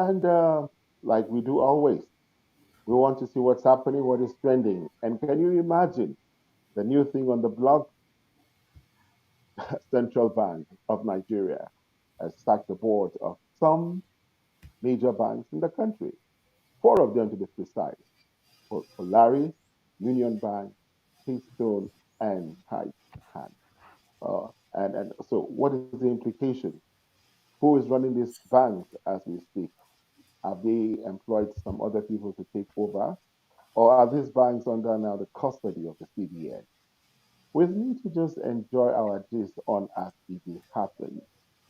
And like we do always, we want to see what's happening, what is trending. And can you imagine the new thing on the block? Central Bank of Nigeria has sacked the board of some major banks in the country, four of them to be precise: Polaris, Union Bank, Keystone, and Titan. And so, what is the implication? Who is running these banks as we speak? Have they employed some other people to take over? Or are these banks under now the custody of the CBN? We need to just enjoy our days on as it happens.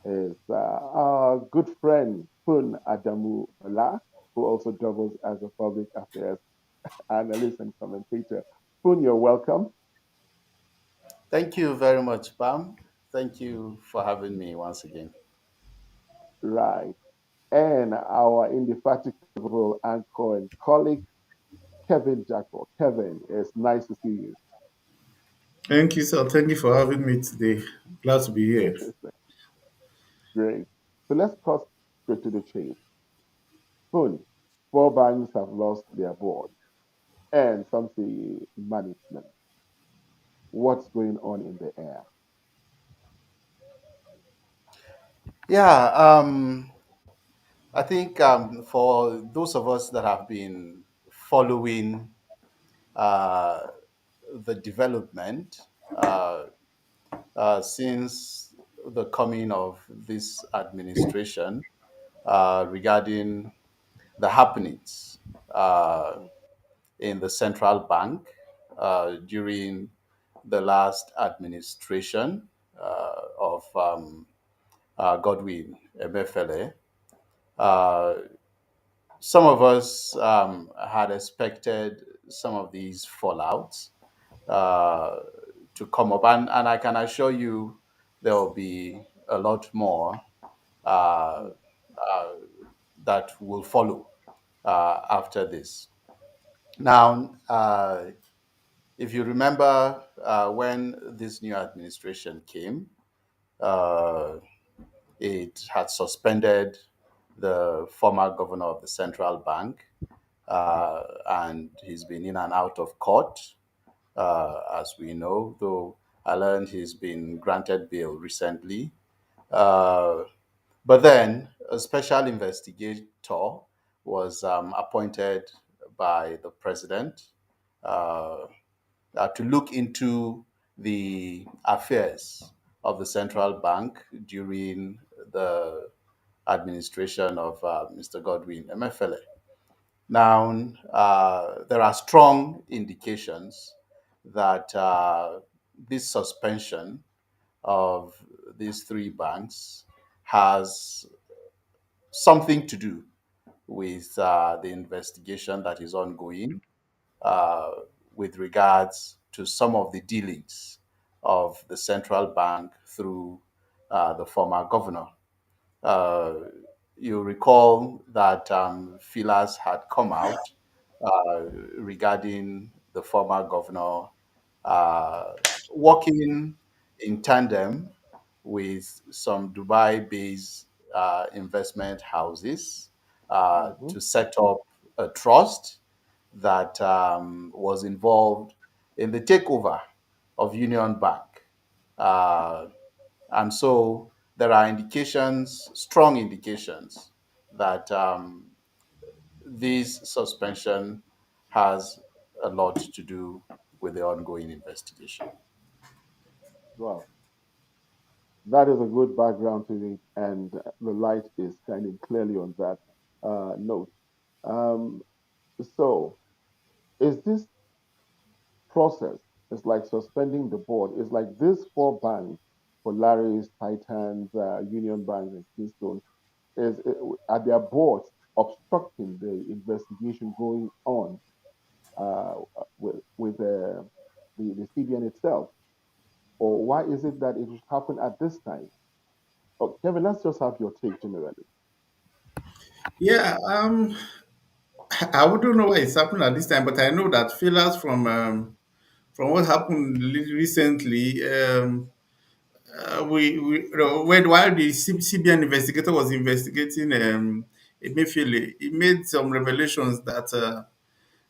Is our good friend Pun Adamu Ola, who also doubles as a public affairs analyst and commentator. Pun, you're welcome. Thank you very much, Pam. Thank you for having me once again. Right. And our indefatigable anchor and colleague, Kevin Jacko. Kevin, it's nice to see you. Thank you, sir. Thank you for having me today. Glad to be here. Great. So let's cut straight to the chase. Pun, four banks have lost their board, and some say management. What's going on in the air? Yeah, I think for those of us that have been following uh, the development since the coming of this administration regarding the happenings uh, in the central bank during the last administration of Godwin Emefiele. Uh, some of us had expected some of these fallouts uh, to come up, and I can assure you there will be a lot more uh, uh, that will follow after this. Now, if you remember when this new administration came, uh, it had suspended the former governor of the central bank, and he's been in and out of court, as we know, though I learned he's been granted bail recently. Uh, but then a special investigator was appointed by the president uh, to look into the affairs of the central bank during the administration of Mr. Godwin Emefiele. Now, there are strong indications that this suspension of these three banks has something to do with the investigation that is ongoing uh, with regards to some of the dealings of the central bank through the former governor. Uh, you recall that Filas had come out uh, regarding the former governor uh, working in tandem with some Dubai based investment houses Hmm. to set up a trust that was involved in the takeover of Union Bank. Uh, and so there are indications, strong indications, that this suspension has a lot to do with the ongoing investigation. Well, that is a good background to it, and the light is shining clearly on that note. Um, so, is this process? It's like suspending the board. It's like these four banks, Polaris, Titans, Union Bank, and Keystone, is are their boards obstructing the investigation going on uh, with the CBN itself? Or why is it that it should happen at this time? Oh, Kevin, let's just have your take generally. Yeah, I wouldn't know why it's happening at this time, but I know that failures from what happened recently. We while the CBN investigator was investigating Emefiele, he made some revelations that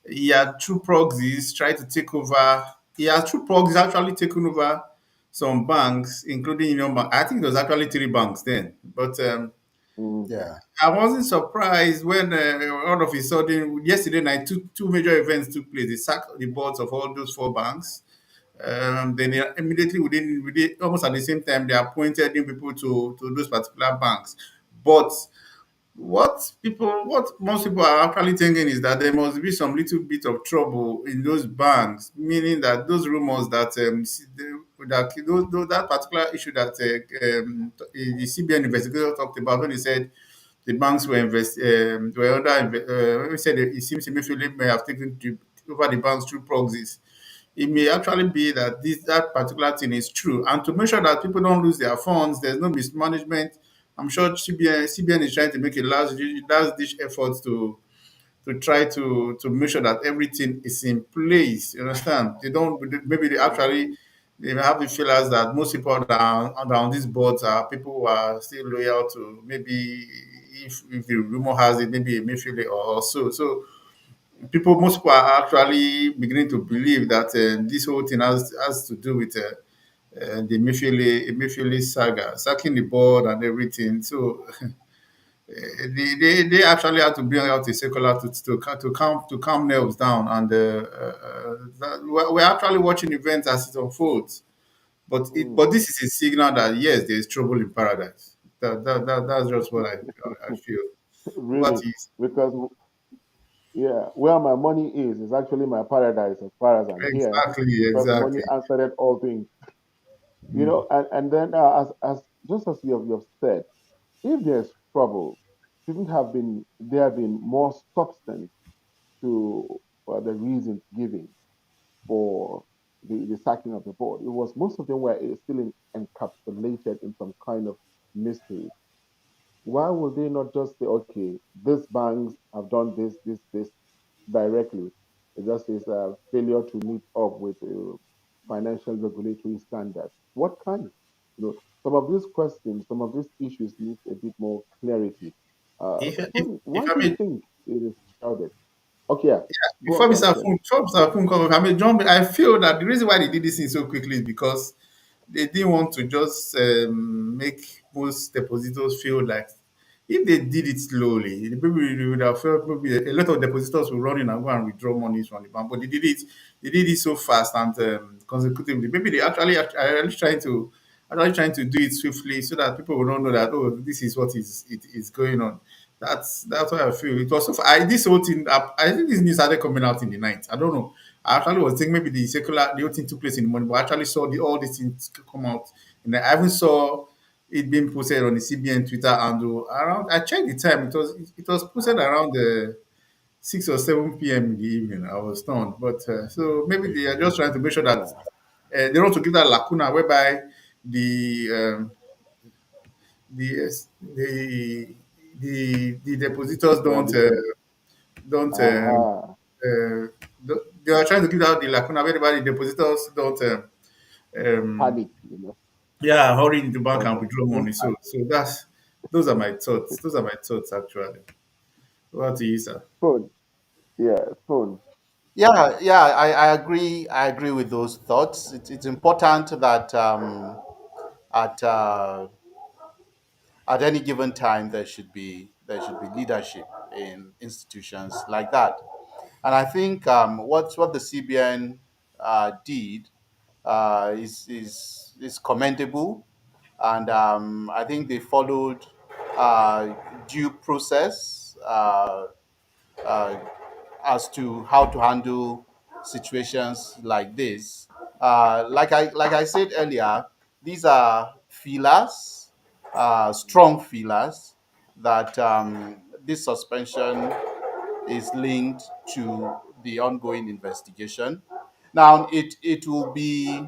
he had through proxies tried to take over. He has through proxies actually taken over some banks, including Union Bank. I think it was actually three banks then, but Mm, Yeah. I wasn't surprised when all of a sudden yesterday night two major events took place. They sacked the boards of all those four banks. Then they immediately within almost at the same time they appointed new people to those particular banks. But what most people are actually thinking is that there must be some little bit of trouble in those banks, meaning that those rumors that that particular issue that the CBN investigator talked about when he said the banks were under when he said that it seems Emefiele may have over the banks through proxies. It may actually be that that particular thing is true. And to make sure that people don't lose their funds, there's no mismanagement. I'm sure CBN is trying to make a last ditch effort to try to make sure that everything is in place. You understand? They don't maybe they mm, actually they may have the feelers that most people that are on these boards are people who are still loyal to maybe if the rumor has it, maybe a Mayfield or so. So most people are actually beginning to believe that this whole thing has to do with the Emefiele saga, sacking the board and everything. So they actually had to bring out a circular to calm nerves down, and we're actually watching events as it unfolds. mm. But this is a signal that yes, there is trouble in paradise. That's just what I feel. What Really, is because yeah, where my money is actually my paradise as far as I'm here, because money exactly. answered all things. Mm. And then as just as you have said, if there's trouble, shouldn't have been there been more substance to the reasons given for the sacking of the board. It was most of them were still encapsulated in some kind of mystery. Why would they not just say, okay, these banks have done this directly? It just is a failure to meet up with financial regulatory standards. What kind? Some of these questions, some of these issues need a bit more clarity. Tony, If why I do you may think it is shrouded? Okay, yeah, Before go Mr. ahead. Fung, before Mr. Fung come, I mean, John, I feel that the reason why they did this thing so quickly is because they didn't want to just make most depositors feel like if they did it slowly, the people would have felt maybe a lot of depositors will run in and go and withdraw monies from the bank. But they did it so fast and consecutively. Maybe they actually are actually trying to do it swiftly so that people will not know that oh, this is what is going on. That's what I feel. It was so I this whole thing. I think this news started coming out in the night. I don't know. I actually was thinking maybe the whole thing took place in the morning, but I actually saw all these things come out, and I even saw it being posted on the CBN Twitter handle around. I checked the time. It was posted around the 6 or 7 p.m. in the evening. I was stunned, but so maybe they are just trying to make sure that Yeah, they want to give that lacuna whereby the the the depositors yeah, don't aha, they are trying to give out the lacuna whereby the depositors don't um, panic, yeah, hurry into bank don't and withdraw don't money. So panic. that's those are my thoughts. Those are my thoughts actually. What do you say? Phone, yeah, phone. Yeah, I agree. I agree with those thoughts. It's important that at at any given time there should be leadership in institutions like that. And I think what the CBN did is commendable, and I think they followed uh, due process. Uh, as to how to handle situations like this. Like I said earlier, these are feelers, strong feelers that this suspension is linked to the ongoing investigation. Now, it will be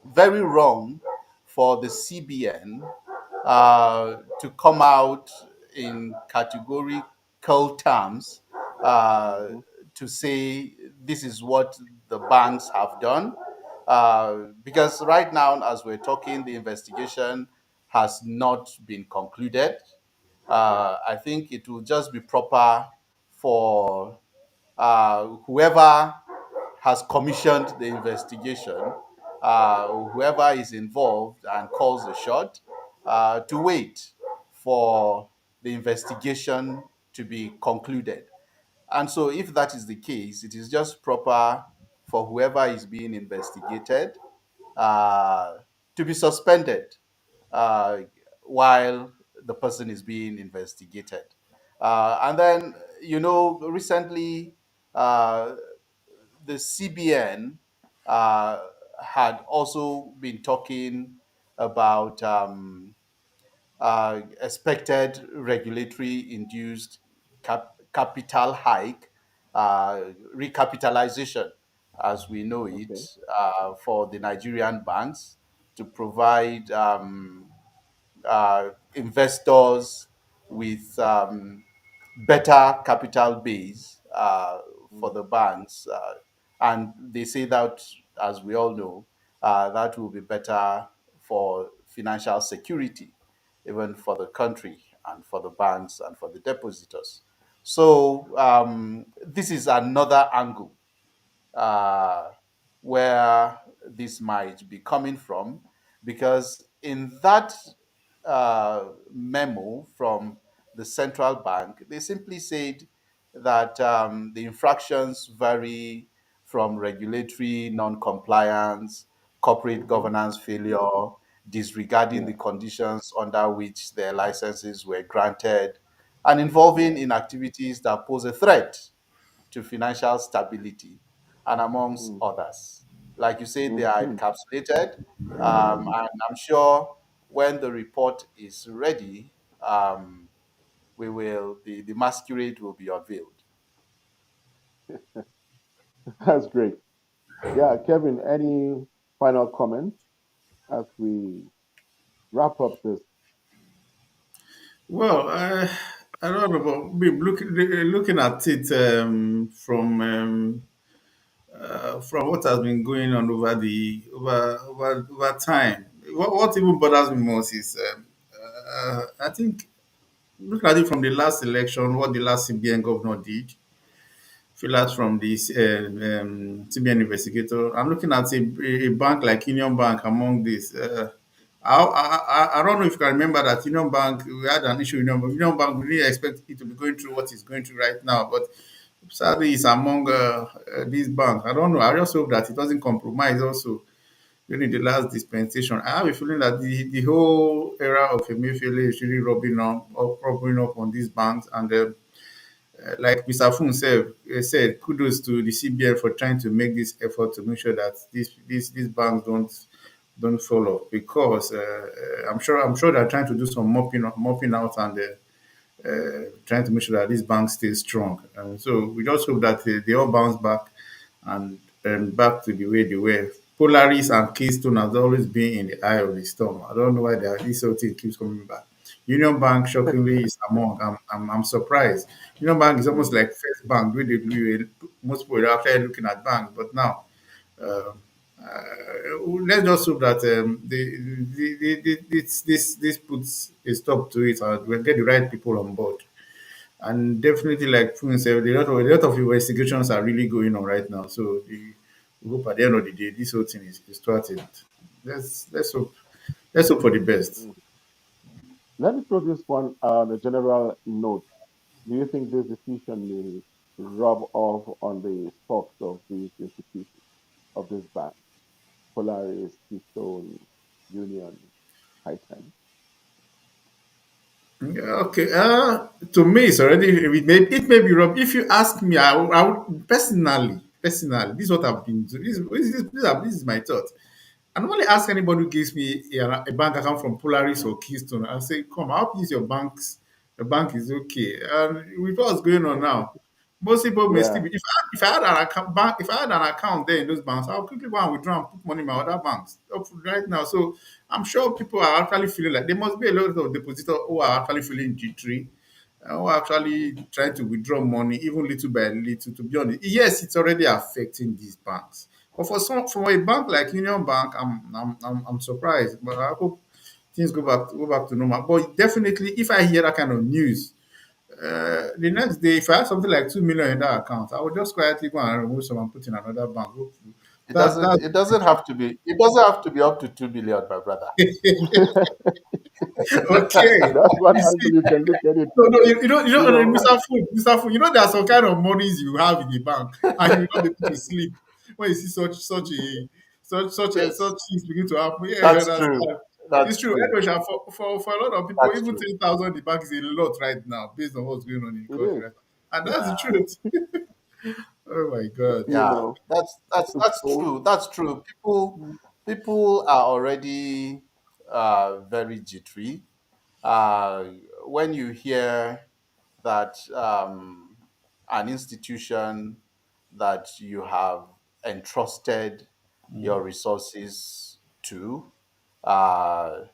very wrong for the CBN to come out in categorical terms uh, Hmm. to say this is what the banks have done. Because right now, as we're talking, the investigation has not been concluded. I think it will just be proper for whoever has commissioned the investigation, whoever is involved and calls the shot, to wait for the investigation to be concluded. And so, if that is the case, it is just proper for whoever is being investigated uh, to be suspended uh, while the person is being investigated. And then, recently, uh, the CBN uh, had also been talking about expected regulatory induced capital hike, recapitalization, as we know it, Okay. for the Nigerian banks to provide investors with better capital base for Mm. the banks. And they say that, as we all know, that will be better for financial security, even for the country and for the banks and for the depositors. So, this is another angle uh, where this might be coming from, because in that memo from the central bank, they simply said that the infractions vary from regulatory non-compliance, corporate Mm-hmm. governance failure, disregarding the Yeah. conditions under which their licenses were granted, and involving Yeah. in activities that pose a threat to financial stability, and amongst Mm. others. Like you say, they are Mm-hmm. encapsulated, and I'm sure when the report is ready, the masquerade will be unveiled. That's great. Yeah, Kevin, any final comments as we wrap up this? Well, I don't know, but looking at it from what has been going on over time. What even bothers me most is I think looking at it from the last election, what the last CBN governor did, fillers from the CBN investigator. I'm looking at a bank like Union Bank among this. I don't know if you can remember that Union Bank, we had an issue with Union Bank. We didn't expect it to be going through what it's going through right now, but sadly, it's among these banks. I don't know. I just hope that it doesn't compromise also during the last dispensation. I have a feeling that the whole era of Emefiele is really rubbing up on these banks, and like Mr. Fun said, kudos to the CBN for trying to make this effort to make sure that these banks don't fall off, because I'm sure they're trying to do some mopping out, and trying to make sure that these banks stay strong. And so we just hope that they all bounce back and back to the way they were. Polaris and Keystone has always been in the eye of the storm. I don't know why this whole thing keeps coming back. Union Bank, shockingly, is among. I'm surprised. Union Bank is almost Mm. like First Bank, where most people are after looking at banks, but now uh, let's just hope that this puts a stop to it, and we'll get the right people on board. And definitely, like Fune said, a lot of investigations are really going on right now. So we hope at the end of the day, this whole thing is thwarted. Let's hope for the best. Mm. Let me throw this one on a general note. Do you think this decision may rub off on the stocks of these institutions, of this bank, Polaris, Keystone, Union, Titan? Yeah, okay. To me, it's already it may be wrong. If you ask me, I would personally, this is what I've been doing. This is my thought. I normally ask anybody who gives me a bank account from Polaris or Keystone. I say, "Come, I'll use your banks. The bank is okay." And with what's going on now, most people may still Yeah. be. If I had an account bank, if I had an account there in those banks, I'll quickly go and withdraw and put money in my other banks up right now. So I'm sure people are actually feeling like there must be a lot of depositors who are actually feeling jittery, who are actually trying to withdraw money even little by little. To be honest, yes, it's already affecting these banks. But for a bank like Union Bank, I'm surprised. But I hope things go back to normal. But definitely, if I hear that kind of news, the next day, if I have something like 2 million in that account, I will just quietly go and remove some and put in another bank. It doesn't have to be up to 2 billion, my brother. Okay. That's one You see, angle you can look at it. no, no, you know, You know, Mr. Food, there are some kind of monies you have in the bank, and you will not be able to sleep when you see such Yes, things begin to happen. Yeah, you that's true. understand. It's That's true. true. Anyway, Sha, for a lot of people, That's even true. 10,000 in the bank is a lot right now, based on what's going on in the it country, is. right? And that's the Yeah. truth. Oh my God. You Yeah, know, that's so true. That's true. People are already very jittery. Uh, when you hear that an institution that you have entrusted your resources to uh,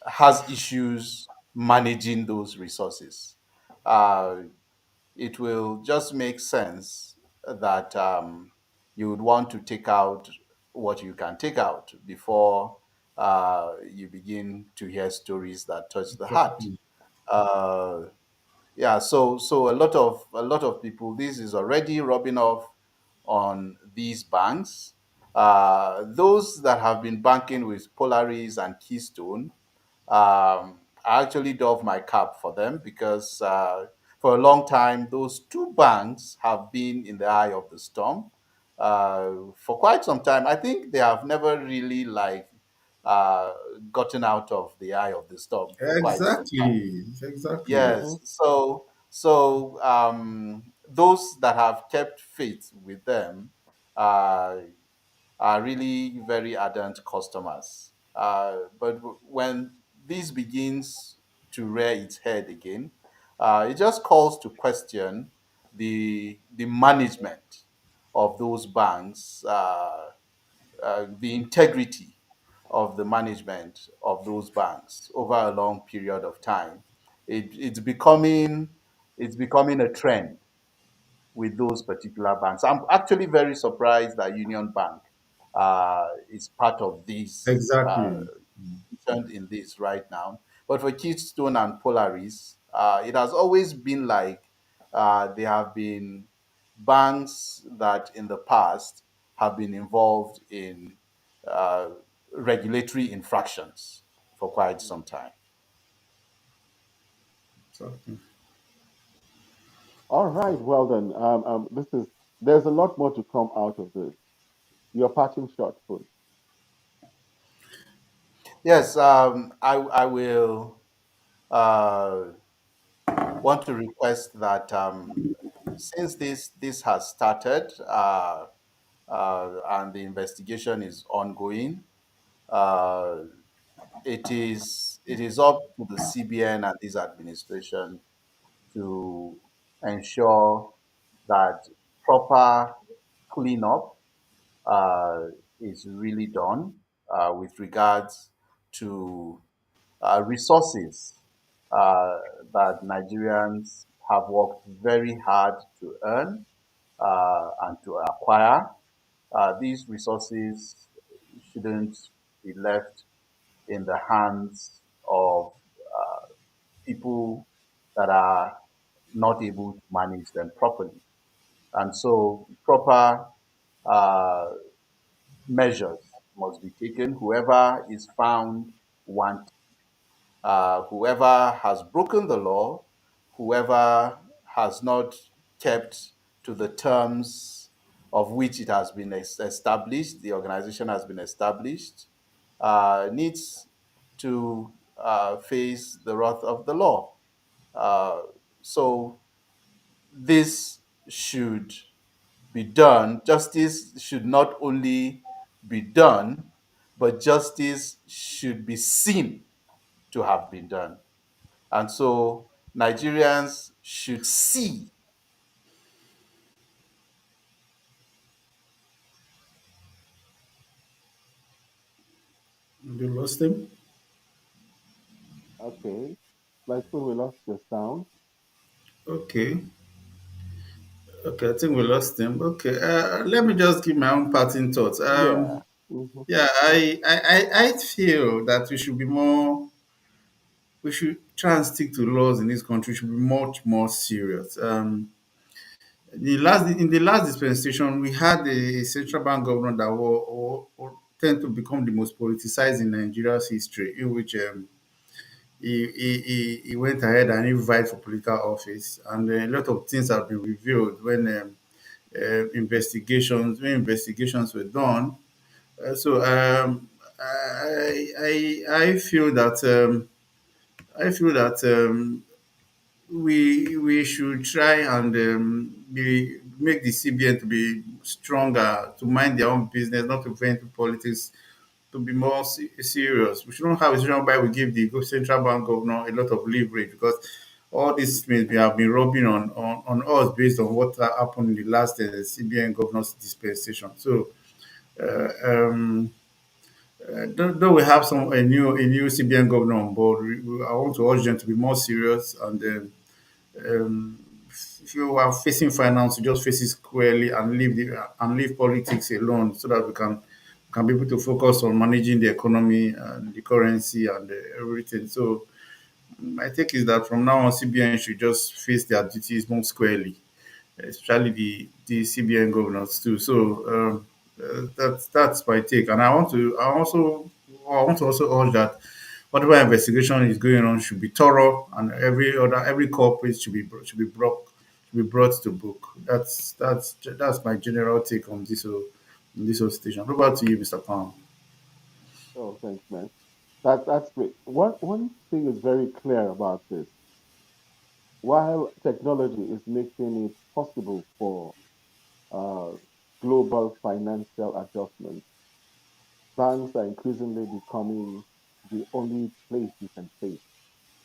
has issues managing those resources, uh, it will just make sense that you would want to take out what you can take out before you begin to hear stories that touch the heart. Exactly. Uh, yeah, so a lot of people, this is already rubbing off on these banks. Those that have been banking with Polaris and Keystone, I actually dove my cap for them because for a long time, those two banks have been in the eye of the storm for quite some time. I think they have never really uh, gotten out of the eye of the storm for quite some time. Exactly. Exactly. Yes, mhm. so those that have kept faith with them uh, are really very ardent customers. But when this begins to rear its head again, it just calls to question the management of those banks, the integrity of the management of those banks over a long period of time. It's becoming a trend with those particular banks. I'm actually very surprised that Union Bank is part of this, Exactly. mentioned in this right now. But for Keystone and Polaris, it has always been like they have been banks that in the past have been involved in uh, regulatory infractions for quite some time. Exactly. All right. Well then, there's a lot more to come out of this. Your parting shot, Food. Yes, I will uh, want to request that since this has started and the investigation is ongoing, uh, it is up to the CBN and this administration to ensure that proper cleanup uh, is really done with regards to resources uh, that Nigerians have worked very hard to earn and to acquire. These resources shouldn't be left in the hands of people that are not able to manage them properly. And so proper uh, measures must be taken. Whoever is found wanting, whoever has broken the law, whoever has not kept to the terms of which it has been established, the organization has been established, needs to face the wrath of the law. Uh, so this should be done. Justice should not only be done, but justice should be seen to have been done. And so Nigerians should see. You lost him? Okay. Like Food, we lost your sound. Okay. Okay, I think we lost him. Okay. Let me just give my own parting thoughts. Yeah. Mm-hmm. Yeah, I feel that we should try and stick to laws in this country. We should be much more serious. In the last dispensation, we had a central bank governor that will tend to become the most politicized in Nigeria's history, in which he went ahead and he vied for political office, and a lot of things have been revealed when investigations were done. So I feel that I feel that we should try and make the CBN to be stronger, to mind their own business, not to vent to politics, to be more serious. We shouldn't have a situation where we give the central bank governor a lot of leverage, because all these things we have been rubbing on us based on what happened in the last CBN governor's dispensation. So, uh, um, though we have a new CBN governor on board, I want to urge them to be more serious, and um, if you are facing finance, you just face it squarely and leave politics alone, so that we can be able to focus on managing the economy and the currency and everything. So my take is that from now on, CBN should just face their duties more squarely, especially the CBN governors too. So that's my take, and I want to also urge that whatever investigation is going on should be thorough, and every culprit should be brought to book. That's my general take on this whole situation. Over to you, Mr. Palm. Oh, thanks, man. That's great. One thing is very clear about this. While technology is making it possible for uh, global financial adjustments, banks are increasingly becoming the only place you can face.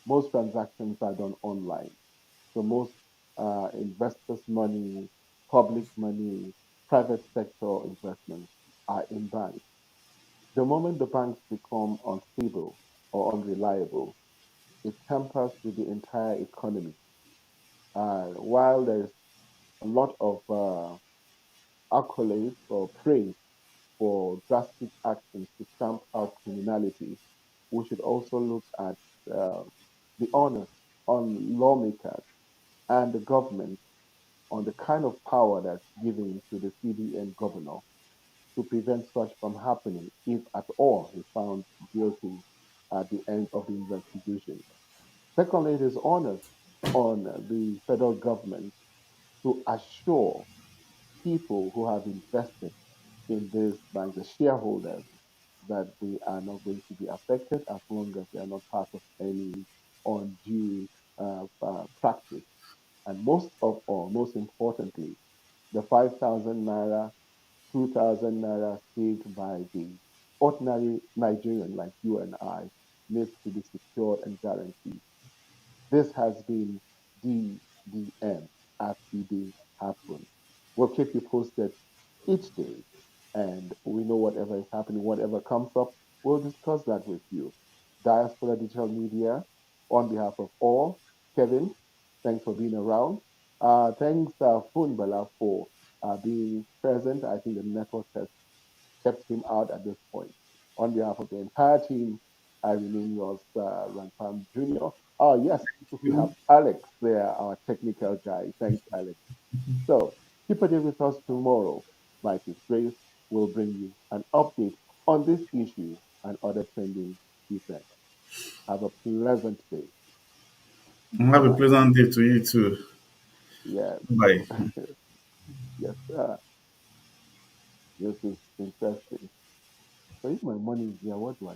Most transactions are done online. So most investors' money, public money, private sector investments are in banks. The moment the banks become unstable or unreliable, it tampers with the entire economy. While there's a lot of accolades or praise for drastic actions to stamp out criminality, we should also look at uh, the onus on lawmakers and the government on the kind of power that's given to the CBN governor to prevent such from happening, if at all he's found guilty at the end of the investigation. Secondly, it is onus on the federal government to assure people who have invested in this bank, the shareholders, that they are not going to be affected as long as they are not part of any undue practice. And most of all, most importantly, the 5,000 naira, 2,000 naira saved by the ordinary Nigerian like you and I needs to be secured and guaranteed. This has been DDM as EB happen. We'll keep you posted each day, and we know whatever is happening, whatever comes up, we'll discuss that with you. Diaspora Digital Media, on behalf of all, Kevin, thanks for being around. Thanks, Funbala, for being present. I think the network has kept him out at this point. On behalf of the entire team, I remain yours, Ranpam Jr. Oh, yes, we have Alex there, our technical guy. Thanks, Alex. So keep it with us tomorrow. By His grace, will bring you an update on this issue and other trending events. Have a pleasant day. Bye Have a bye. pleasant day to you too. Yes, Bye. yes, this is interesting. So if my money is here, what do I